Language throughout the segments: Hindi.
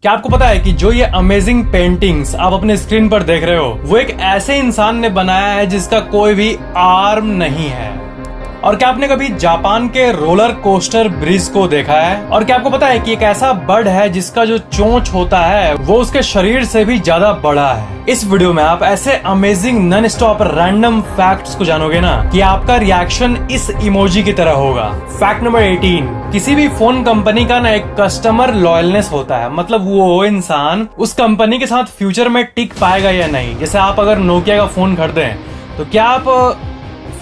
क्या आपको पता है कि जो ये अमेजिंग पेंटिंग्स आप अपने स्क्रीन पर देख रहे हो वो एक ऐसे इंसान ने बनाया है जिसका कोई भी आर्म नहीं है। और क्या आपने कभी जापान के रोलर कोस्टर ब्रिज को देखा है? और क्या आपको पता है कि एक ऐसा बर्ड है जिसका जो चोंच होता है वो उसके शरीर से भी ज्यादा बड़ा है। इस वीडियो में आप ऐसे amazing non stop random facts को जानोगे ना कि आपका रिएक्शन इस इमोजी की तरह होगा। फैक्ट नंबर 18, किसी भी फोन कंपनी का ना एक कस्टमर लॉयलनेस होता है, मतलब वो इंसान उस कंपनी के साथ फ्यूचर में टिक पाएगा या नहीं। जैसे आप अगर नोकिया का फोन खरीदें तो क्या आप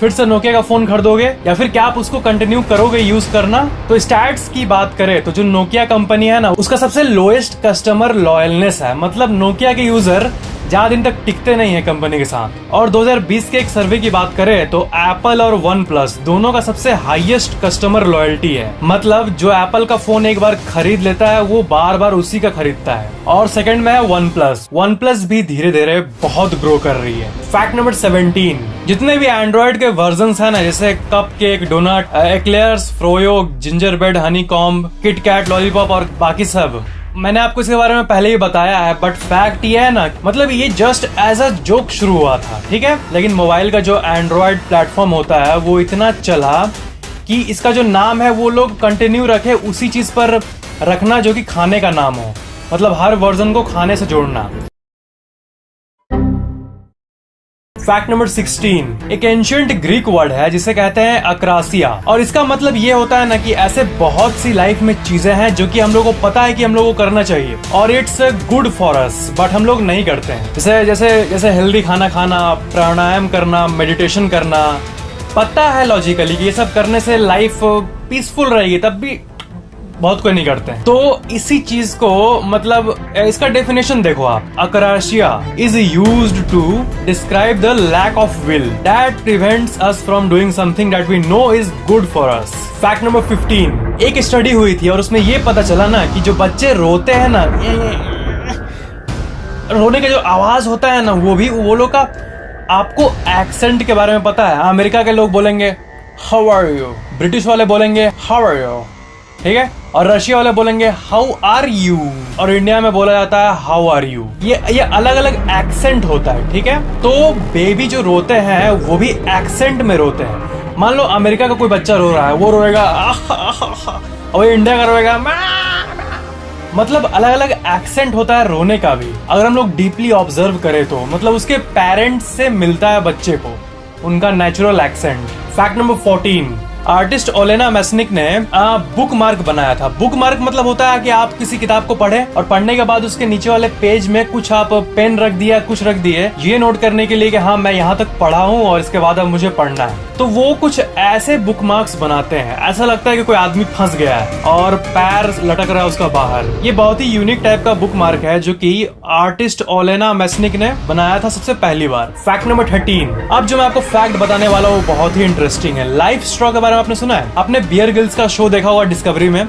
फिर से नोकिया का फोन खरीदोगे या फिर क्या आप उसको कंटिन्यू करोगे यूज करना? तो स्टैट्स की बात करें तो जो नोकिया कंपनी है ना उसका सबसे लोएस्ट कस्टमर लॉयलनेस है, मतलब नोकिया के यूजर ज्यादा दिन तक टिकते नहीं है कंपनी के साथ। और 2020 के एक सर्वे की बात करें तो एप्पल और वन प्लस दोनों का सबसे हाईएस्ट कस्टमर लॉयल्टी है, मतलब जो एप्पल का फोन एक बार खरीद लेता है वो बार बार उसी का खरीदता है। और सेकंड में है वन प्लस भी धीरे धीरे बहुत ग्रो कर रही है। फैक्ट नंबर 17, जितने भी एंड्रॉइड के वर्जन्स हैं ना, जैसे cupcake, donut, eclairs, froyo, gingerbread, honeycomb, KitKat, lollipop और बाकी सब, मैंने आपको इसके बारे में पहले ही बताया है। बट फैक्ट ये है ना, मतलब ये जस्ट एज अ जोक शुरू हुआ था, ठीक है, लेकिन मोबाइल का जो एंड्रॉइड प्लेटफॉर्म होता है वो इतना चला कि इसका जो नाम है वो लोग कंटिन्यू रखे उसी चीज पर रखना जो कि खाने का नाम हो, मतलब हर वर्जन को खाने से जोड़ना। फैक्ट नंबर 16, एक एंशिएंट ग्रीक वर्ड है जिसे कहते हैं अक्रासिया, और इसका मतलब ये होता है ना कि ऐसे बहुत सी लाइफ में चीजें हैं जो कि हम लोगों को पता है कि हम लोगों को करना चाहिए और it's good for us, but हम लोग नहीं करते हैं। जैसे जैसे जैसे हेल्दी खाना खाना, प्राणायाम करना, मेडिटेशन करना। पता है लॉजिकली कि ये सब करने से लाइफ पीसफुल रहेगी, तब भी बहुत कोई नहीं करते हैं। तो इसी चीज को, मतलब इसका डेफिनेशन देखो आप, akrasia is used to describe the lack of will that prevents us from doing something that we know is good for us. Fact number 15, एक स्टडी हुई थी और उसमें ये पता चला ना कि जो बच्चे रोते हैं ना, रोने का जो आवाज होता है ना वो लोग का, आपको एक्सेंट के बारे में पता है? अमेरिका के लोग बोलेंगे हाउ आर यू, ब्रिटिश वाले बोलेंगे हाउ आर यू, ठीक है, और रशिया वाले बोलेंगे हाउ आर यू, और इंडिया में बोला जाता है हाउ आर यू। ये अलग अलग एक्सेंट होता है, ठीक है। तो बेबी जो रोते हैं वो भी एक्सेंट में रोते हैं। मान लो अमेरिका का कोई बच्चा रो रहा है, वो रोएगा और इंडिया का रोएगा, मतलब अलग अलग एक्सेंट होता है रोने का भी। अगर हम लोग डीपली ऑब्जर्व करें तो मतलब उसके पेरेंट्स से मिलता है बच्चे को उनका natural accent. Fact number 14, artist Olena Masnik ने बुक मार्क बनाया था। बुक मार्क मतलब होता है कि आप किसी किताब को पढ़े और पढ़ने के बाद उसके नीचे वाले पेज में कुछ आप पेन रख दिया, कुछ रख दिए, ये नोट करने के लिए कि हाँ मैं यहाँ तक पढ़ा हूँ और इसके बाद अब मुझे पढ़ना है। तो वो कुछ ऐसे बुक मार्क्स बनाते हैं, ऐसा लगता है कि कोई आदमी फंस गया है और पैर लटक रहा है उसका बाहर। ये बहुत ही यूनिक टाइप का बुक मार्क है जो कि आर्टिस्ट ओलेना मैस्निक ने बनाया था सबसे पहली बार। फैक्ट नंबर 13, अब जो मैं आपको फैक्ट बताने वाला हूँ वो बहुत ही इंटरेस्टिंग है। लाइफ स्ट्रॉ के बारे में आपने सुना है? आपने बियर ग्रिल्स का शो देखा होगा डिस्कवरी में।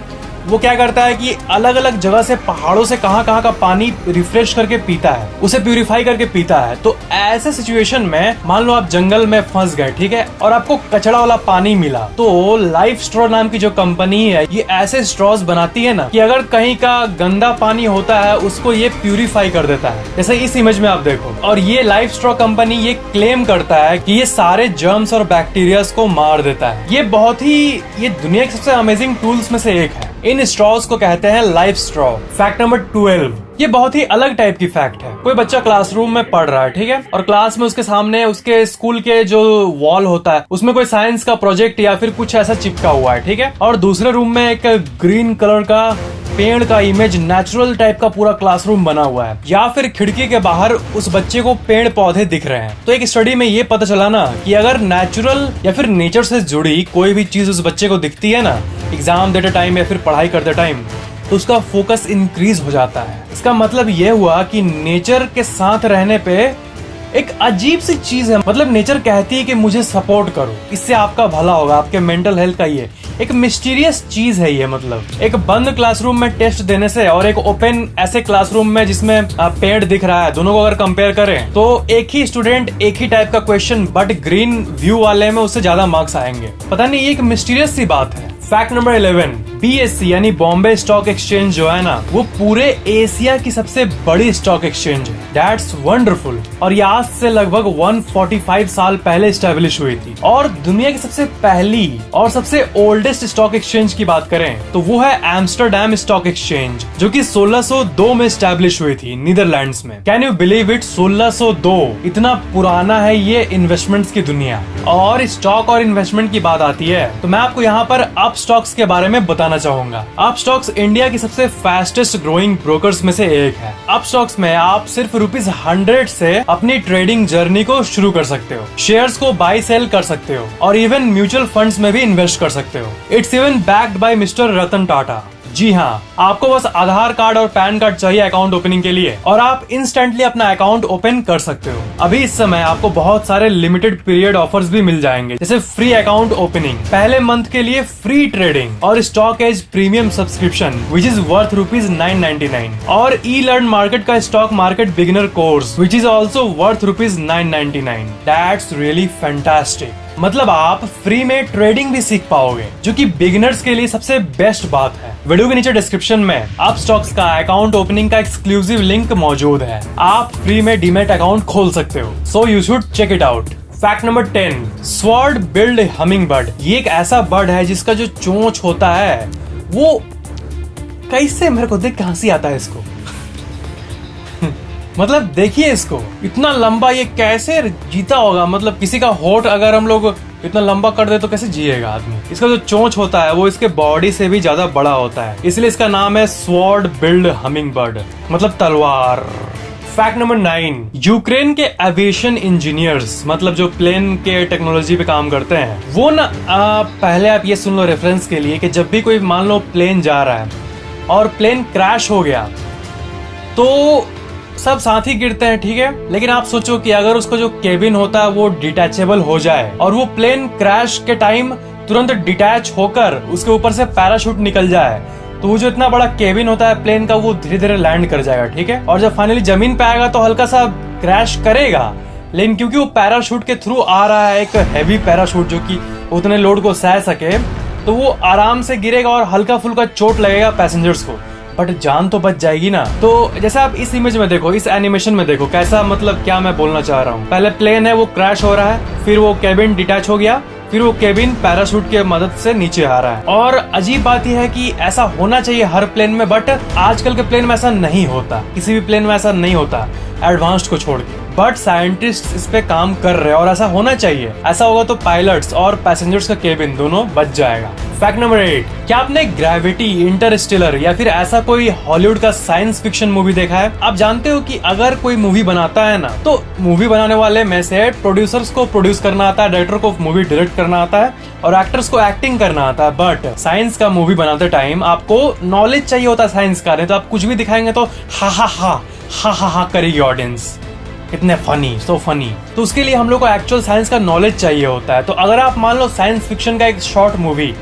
वो क्या करता है कि अलग अलग जगह से, पहाड़ों से कहां का पानी रिफ्रेश करके पीता है, उसे प्यूरिफाई करके पीता है। तो ऐसे सिचुएशन में मान लो आप जंगल में फंस गए, ठीक है, और आपको कचड़ा वाला पानी मिला, तो लाइफ स्ट्रॉ नाम की जो कंपनी है ये ऐसे स्ट्रॉज बनाती है ना कि अगर कहीं का गंदा पानी होता है उसको ये प्यूरिफाई कर देता है, जैसे इस इमेज में आप देखो। और ये लाइफ स्ट्रॉ कंपनी ये क्लेम करता है कि ये सारे जर्म्स और बैक्टीरियाज को मार देता है। ये बहुत ही, ये दुनिया के सबसे अमेजिंग टूल्स में से एक है। इन स्ट्रॉज को कहते हैं लाइफ स्ट्रॉ। फैक्ट नंबर 12, ये बहुत ही अलग टाइप की फैक्ट है। कोई बच्चा क्लासरूम में पढ़ रहा है, ठीक है, और क्लास में उसके सामने उसके स्कूल के जो वॉल होता है उसमें कोई साइंस का प्रोजेक्ट या फिर कुछ ऐसा चिपका हुआ है, ठीक है, और दूसरे रूम में एक ग्रीन कलर का पेड़ का इमेज, नेचुरल टाइप का पूरा क्लासरूम बना हुआ है, या फिर खिड़की के बाहर उस बच्चे को पेड़ पौधे दिख रहे हैं। तो एक स्टडी में ये पता चला ना कि अगर नेचुरल या फिर नेचर से जुड़ी कोई भी चीज उस बच्चे को दिखती है ना एग्जाम देते टाइम या फिर पढ़ाई करते टाइम, तो उसका फोकस इंक्रीज हो जाता है। इसका मतलब ये हुआ कि नेचर के साथ रहने पे एक अजीब सी चीज है, मतलब नेचर कहती है कि मुझे सपोर्ट करो, इससे आपका भला होगा, आपके मेंटल हेल्थ का ये एक मिस्टीरियस चीज है। ये मतलब एक बंद क्लासरूम में टेस्ट देने से और एक ओपन ऐसे क्लासरूम में जिसमें पेड़ दिख रहा है, दोनों को अगर कंपेयर करें तो एक ही स्टूडेंट एक ही टाइप का क्वेश्चन बट ग्रीन व्यू वाले में उससे ज्यादा मार्क्स आएंगे। पता नहीं, ये एक मिस्टीरियस सी बात है। फैक्ट नंबर 11, BSE यानी बॉम्बे स्टॉक एक्सचेंज जो है ना, वो पूरे एशिया की सबसे बड़ी स्टॉक एक्सचेंज है। That's wonderful. और ये आज से लगभग 145 साल पहले स्टैब्लिश हुई थी। और दुनिया की सबसे पहली और सबसे ओल्डेस्ट स्टॉक एक्सचेंज की बात करें तो वो है एम्स्टरडैम स्टॉक एक्सचेंज, जो कि 1602 में स्टैब्लिश हुई थी नीदरलैंड्स में। कैन यू बिलीव इट, 1602, इतना पुराना है ये इन्वेस्टमेंट्स की दुनिया। और स्टॉक और इन्वेस्टमेंट की बात आती है तो मैं आपको यहाँ पर अप स्टॉक्स के बारे में बताना चाहूंगा। अप स्टॉक्स इंडिया की सबसे फास्टेस्ट ग्रोइंग ब्रोकर्स में से एक है। अप स्टॉक्स में आप सिर्फ ₹100 से अपनी ट्रेडिंग जर्नी को शुरू कर सकते हो, शेयर्स को बाय सेल कर सकते हो और इवन म्यूचुअल फंड्स में भी इन्वेस्ट कर सकते हो। It's even backed by mister Ratan Tata. जी हाँ, आपको बस आधार कार्ड और पैन कार्ड चाहिए अकाउंट ओपनिंग के लिए और आप इंस्टेंटली अपना अकाउंट ओपन कर सकते हो। अभी इस समय आपको बहुत सारे लिमिटेड पीरियड ऑफर्स भी मिल जाएंगे, जैसे फ्री अकाउंट ओपनिंग, पहले मंथ के लिए फ्री ट्रेडिंग और stock edge premium subscription which is worth ₹999 और ई लर्न मार्केट का stock market beginner course which is also worth ₹999। That's really fantastic. मतलब आप फ्री में ट्रेडिंग भी सीख पाओगे, जो कि बिगिनर्स के लिए सबसे बेस्ट बात है। वीडियो के नीचे डिस्क्रिप्शन में अप स्टॉक्स का अकाउंट ओपनिंग का एक्सक्लूसिव लिंक मौजूद है। आप फ्री में डीमैट अकाउंट खोल सकते हो, so you should check it out. Fact number 10, sword billed hummingbird. ये एक ऐसा बर्ड है जिसका जो चोंच होता है वो कैसे, मेरे को देख के हंसी आता है इसको। मतलब देखिए इसको, इतना लंबा ये कैसे जीता होगा। मतलब किसी का होठ अगर हम लोग इतना लंबा कर दे तो कैसे जिएगा आदमी। इसका जो चोंच होता है वो इसके बॉडी से भी ज्यादा बड़ा होता है, इसलिए इसका नाम है स्वॉर्ड बिल्ड हमिंग बर्ड, मतलब तलवार। फैक्ट नंबर 9, यूक्रेन के एविएशन इंजीनियर्स, मतलब जो प्लेन के टेक्नोलॉजी पे काम करते हैं, वो ना पहले आप ये सुन लो रेफरेंस के लिए कि जब भी कोई मान लो प्लेन जा रहा है और प्लेन क्रैश हो गया तो सब साथ ही गिरते हैं, ठीक है। लेकिन आप सोचो कि अगर उसका जो केबिन होता है वो डिटैचेबल हो जाए और वो प्लेन क्रैश के टाइम तुरंत डिटैच होकर उसके ऊपर से पैराशूट निकल जाए, तो वो जो इतना बड़ा केबिन होता है प्लेन का वो धीरे धीरे लैंड कर जाएगा, ठीक है। और जब फाइनली जमीन पे आएगा तो हल्का सा क्रैश करेगा, लेकिन क्योंकि वो पैराशूट के थ्रू आ रहा है, एक हैवी पैराशूट जो कि उतने लोड को सह सके, तो वो आराम से गिरेगा और हल्का फुल्का चोट लगेगा पैसेंजर्स को, बट जान तो बच जाएगी ना। तो जैसे आप इस इमेज में देखो, इस एनिमेशन में देखो कैसा, मतलब क्या मैं बोलना चाह रहा हूँ। पहले प्लेन है वो क्रैश हो रहा है, फिर वो केबिन डिटैच हो गया, फिर वो केबिन पैराशूट के मदद से नीचे आ रहा है। और अजीब बात यह है कि ऐसा होना चाहिए हर प्लेन में, बट आजकल के प्लेन में ऐसा नहीं होता, किसी भी प्लेन में ऐसा नहीं होता एडवांस्ड को छोड़ के। बट साइंटिस्ट इस पे काम कर रहे हैं और ऐसा होना चाहिए। ऐसा होगा तो पायलट्स और पैसेंजर्स का केबिन दोनों बच जाएगा। फैक्ट नंबर 8, क्या आपने ग्रेविटी, इंटरस्टेलर या फिर ऐसा कोई हॉलीवुड का साइंस फिक्शन मूवी देखा है? आप जानते हो कि अगर कोई मूवी बनाता है ना, तो मूवी बनाने वाले में से प्रोड्यूसर्स को प्रोड्यूस करना आता है, डायरेक्टर को मूवी डायरेक्ट करना आता है और एक्टर्स को एक्टिंग करना आता है। बट साइंस का मूवी बनाते टाइम आपको नॉलेज चाहिए होता है साइंस का, नहीं तो आप कुछ भी दिखाएंगे तो हा हा हा हा हा हा करेगी ऑडियंस, इतने फनी, सो फनी। तो उसके लिए हम लोग को एक्चुअल साइंस का नॉलेज चाहिए होता है। तो अगर आप मान लो साइंस फिक्शन का एक शॉर्ट मूवी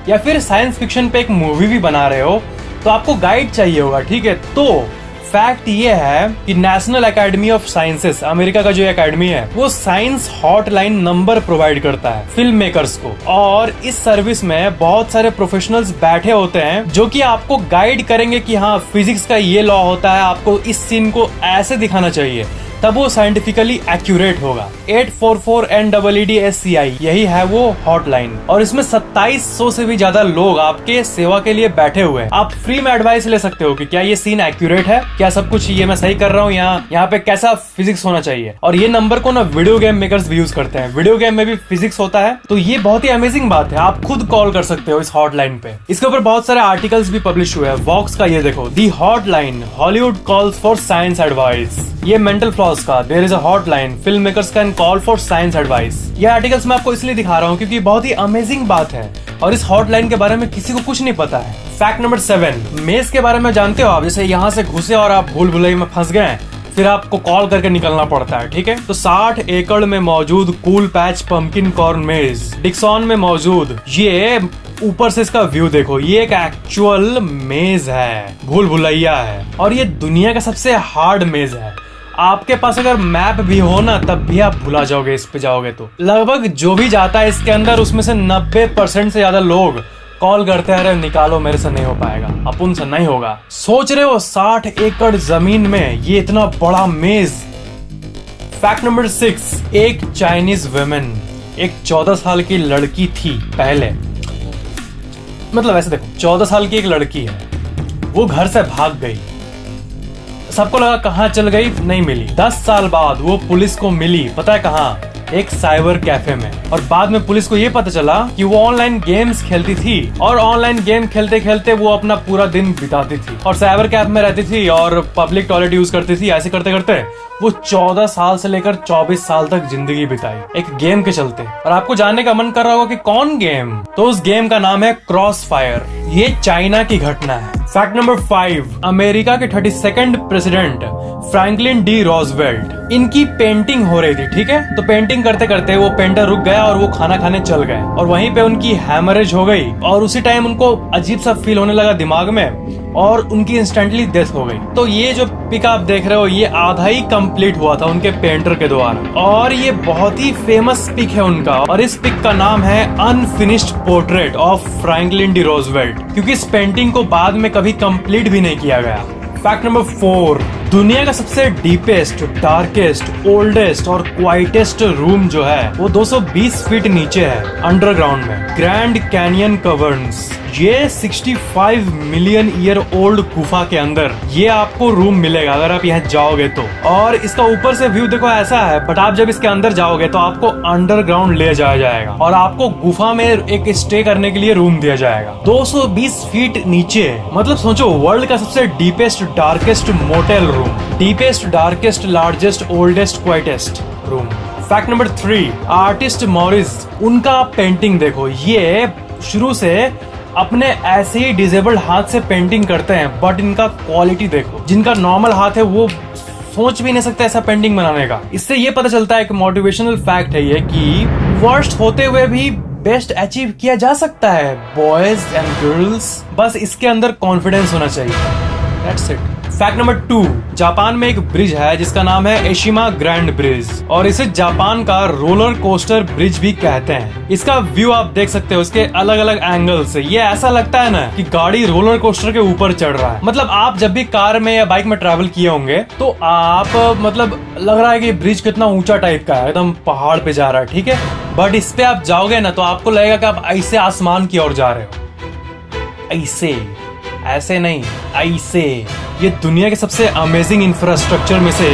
या फिर साइंस फिक्शन पे एक मूवी भी बना रहे हो तो आपको गाइड चाहिए होगा, ठीक है। तो फैक्ट ये है कि national academy of sciences, America का जो एकेडमी है, वो साइंस हॉटलाइन नंबर प्रोवाइड करता है फिल्म मेकर्स को। और इस सर्विस में बहुत सारे प्रोफेशनल्स बैठे होते हैं जो कि आपको गाइड करेंगे कि हाँ फिजिक्स का ये लॉ होता है, आपको इस सीन को ऐसे दिखाना चाहिए, तब वो साइंटिफिकली एक्यूरेट होगा। 844NEEDSCI यही है वो हॉटलाइन और इसमें 2700 से भी ज्यादा लोग आपके सेवा के लिए बैठे हुए हैं। आप फ्री में एडवाइस ले सकते हो कि क्या ये सीन एक्यूरेट है, क्या सब कुछ ये मैं सही कर रहा हूँ, यहाँ पे कैसा फिजिक्स होना चाहिए। और ये नंबर को ना वीडियो गेम मेकर्स भी यूज करते हैं, वीडियो गेम में भी फिजिक्स होता है, तो ये बहुत ही अमेजिंग बात है। आप खुद कॉल कर सकते हो इस हॉटलाइन पे। इसके ऊपर बहुत सारे आर्टिकल्स भी पब्लिश हुए हैं। वॉक्स का ये देखो, the hotline, Hollywood calls for science advice. ये मेंटल फ्लॉस का, there is a hotline, film makers can call for science advice. ये आर्टिकल्स मैं आपको इसलिए दिखा रहा हूँ क्योंकि बहुत ही अमेजिंग बात है और इस हॉटलाइन के बारे में किसी को कुछ नहीं पता है। फैक्ट नंबर 7, मेज के बारे में जानते हो आप? जैसे यहाँ से घुसे और आप भूल भुलैया में फंस गए, फिर आपको कॉल करके निकलना पड़ता है, ठीक है। तो 60 एकड़ में मौजूद कूल पैच पंपकिन कॉर्न मेज डिक्सन में मौजूद, ये ऊपर से इसका व्यू देखो, ये एक एक्चुअल मेज है, भूल भुलैया है और ये दुनिया का सबसे हार्ड मेज है। आपके पास अगर मैप भी हो ना तब भी आप भुला जाओगे इस पे जाओगे तो। लगभग जो भी जाता है इसके अंदर उसमें से 90% से ज्यादा लोग कॉल करते हैं, अरे निकालो मेरे से नहीं हो पाएगा, अपन से नहीं होगा। सोच रहे हो 60 एकड़ जमीन में ये इतना बड़ा मेज। फैक्ट नंबर 6, एक चाइनीज वुमेन, एक 14 साल की लड़की थी पहले, मतलब ऐसे देखो 14 साल की एक लड़की है, वो घर से भाग गई। सबको लगा कहाँ चल गई, नहीं मिली। 10 साल बाद वो पुलिस को मिली, पता है कहाँ? एक साइबर कैफे में। और बाद में पुलिस को ये पता चला कि वो ऑनलाइन गेम्स खेलती थी और ऑनलाइन गेम खेलते खेलते वो अपना पूरा दिन बिताती थी और साइबर कैफे में रहती थी और पब्लिक टॉयलेट यूज करती थी। ऐसे करते करते वो 14 साल से लेकर 24 साल तक जिंदगी बिताई एक गेम के चलते। और आपको जानने का मन कर रहा होगा कि कौन गेम? तो उस गेम का नाम है क्रॉस फायर। ये चाइना की घटना है। फैक्ट नंबर 5, अमेरिका के 32nd प्रेसिडेंट फ्रैंकलिन डी रॉजवेल्ट, इनकी पेंटिंग हो रही थी, ठीक है? तो पेंटिंग करते करते वो पेंटर रुक गया और वो खाना खाने चल गए और वहीं पे उनकी हैमरेज हो गई और उसी टाइम उनको अजीब सा फील होने लगा दिमाग में और उनकी इंस्टेंटली डेथ हो गई। तो ये जो पिक आप देख रहे हो ये आधा ही कंप्लीट हुआ था उनके पेंटर के द्वारा और ये बहुत ही फेमस पिक है उनका और इस पिक का नाम है unfinished portrait of Franklin D Roosevelt, क्योंकि इस पेंटिंग को बाद में कभी कंप्लीट भी नहीं किया गया। फैक्ट नंबर 4, दुनिया का सबसे डीपेस्ट, डार्केस्ट, ओल्डेस्ट और क्वाइटेस्ट रूम जो है वो 220 फीट नीचे है अंडरग्राउंड में, ग्रैंड कैनियन कवर्न्स। ये 65 मिलियन ईयर ओल्ड गुफा के अंदर ये आपको रूम मिलेगा अगर आप यहाँ जाओगे तो। और इसका ऊपर से व्यू देखो ऐसा है, बट आप जब इसके अंदर जाओगे तो आपको अंडरग्राउंड ले जाया जाएगा और आपको गुफा में एक स्टे करने के लिए रूम दिया जाएगा 220 फीट नीचे। मतलब सोचो, वर्ल्ड का सबसे deepest, darkest motel room, deepest, darkest, largest, oldest, quietest room. Fact number 3, artist Morris, उनका पेंटिंग देखो। ये शुरू से अपने ऐसे ही डिजेबल्ड हाथ से पेंटिंग करते हैं, बट इनका क्वालिटी देखो। जिनका नॉर्मल हाथ है वो सोच भी नहीं सकते ऐसा पेंटिंग बनाने का। इससे ये पता चलता है, एक मोटिवेशनल फैक्ट है ये कि वर्स्ट होते हुए भी बेस्ट अचीव किया जा सकता है बॉयज एंड गर्ल्स, बस इसके अंदर कॉन्फिडेंस होना चाहिए। That's it. Fact number 2, Japan में एक ब्रिज है जिसका नाम है एशिमा ग्रैंड ब्रिज और इसे जापान का रोलर कोस्टर ब्रिज भी कहते हैं। इसका व्यू आप देख सकते हो इसके अलग अलग एंगल से। ये ऐसा लगता है ना कि गाड़ी रोलर कोस्टर के ऊपर चढ़ रहा है। मतलब आप जब भी कार में या बाइक में ट्रैवल किए होंगे तो आप मतलब लग रहा है कि ब्रिज कितना ऊंचा टाइप का है, एकदम पहाड़ पे जा रहा है, ठीक है? बट इस पे आप जाओगे ना तो आपको लगेगा कि आप ऐसे आसमान की ओर जा रहे हो, ऐसे, ऐसे नहीं, ऐसे। ये दुनिया के सबसे अमेजिंग इंफ्रास्ट्रक्चर में से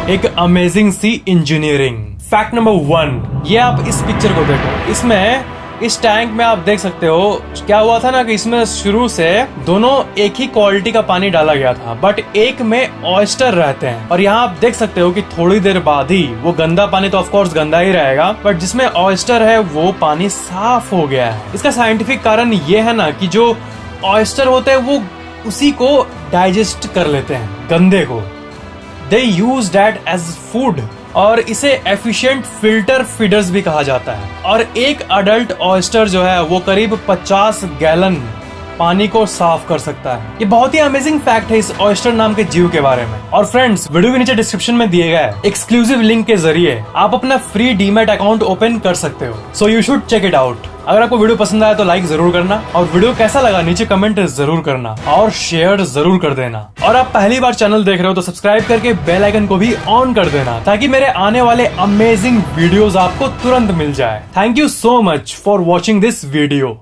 एक अमेजिंग सी इंजीनियरिंग। फैक्ट नंबर 1, ये आप इस पिक्चर को देखो। इसमें इस टैंक में आप देख सकते हो क्या हुआ था ना कि इसमें शुरू से दोनों एक ही क्वालिटी का पानी डाला गया था, बट एक में ऑयस्टर रहते हैं और यहाँ आप देख सकते हो कि थोड़ी देर बाद ही वो गंदा पानी तो ऑफ कोर्स गंदा ही रहेगा, बट जिसमें ऑयस्टर है वो पानी साफ हो गया है। इसका साइंटिफिक कारण ये है ना कि जो ऑयस्टर होते हैं वो उसी को डाइजेस्ट कर लेते हैं, गंदे को। दे यूज दैट एज फूड और इसे एफिशिएंट फिल्टर फीडर्स भी कहा जाता है। और एक अडल्ट ऑयस्टर जो है वो करीब 50 गैलन पानी को साफ कर सकता है। ये बहुत ही अमेजिंग फैक्ट है इस ऑयस्टर नाम के जीव के बारे में। और फ्रेंड्स, वीडियो के नीचे डिस्क्रिप्शन में दिए गए एक्सक्लूसिव लिंक के जरिए आप अपना फ्री डीमैट अकाउंट ओपन कर सकते हो, so you should check it out. अगर आपको वीडियो पसंद आया तो लाइक जरूर करना और वीडियो कैसा लगा नीचे कमेंट जरूर करना और शेयर जरूर कर देना। और आप पहली बार चैनल देख रहे हो तो सब्सक्राइब करके बेल आइकन को भी ऑन कर देना ताकि मेरे आने वाले अमेजिंग वीडियोस आपको तुरंत मिल जाए। Thank you so much for watching this video.